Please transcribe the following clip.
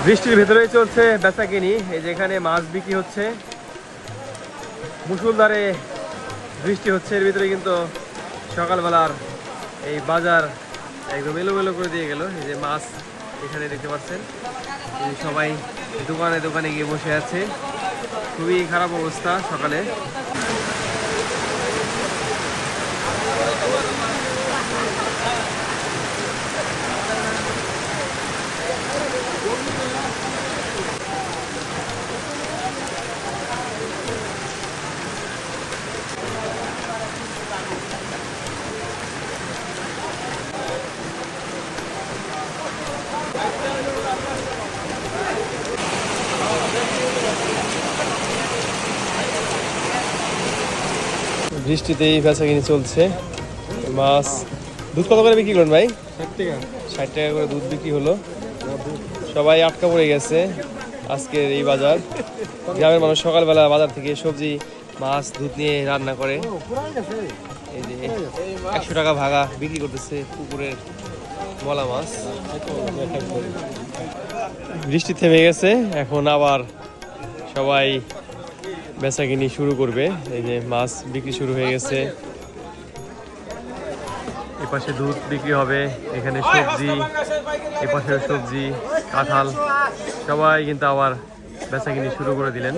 বৃষ্টির ভেতরেই চলছে বেচাকিনি। এই যে এখানে মাছ বিক্রি হচ্ছে, মুষলধারে বৃষ্টি হচ্ছে, এর ভিতরে কিন্তু সকালবেলার এই বাজার একদম এলোমেলো করে দিয়ে গেল। এই যে মাছ এখানে দেখতে পাচ্ছেন, এই সবাই দোকানে দোকানে গিয়ে বসে আছে। খুবই খারাপ অবস্থা সকালে। বৃষ্টিতেই বেচাকিনি চলছে। মাছ দুধ কত করে বিক্রি করেন ভাই? 60 টাকা করে দুধ বিক্রি হলো। সবাই আটকা পড়ে গেছে আজকের এই বাজার। গ্রামের মানুষ সকালবেলা বাজার থেকে সবজি, মাছ, দুধ নিয়ে রান্না করে। এই যে 100 টাকা ভাগা বিক্রি করতেছে পুকুরের মলা মাছ। বৃষ্টি থেমে গেছে, এখন আবার সবাই বেচাকিনি শুরু করবে। এই যে মাছ বিক্রি শুরু হয়ে গেছে, এপাশে দুধ বিক্রি হবে, এখানে সবজি, এপাশে সবজি, কাঁঠাল, সবাই কিন্তু আবার বেচাকিনি শুরু করে দিলেন।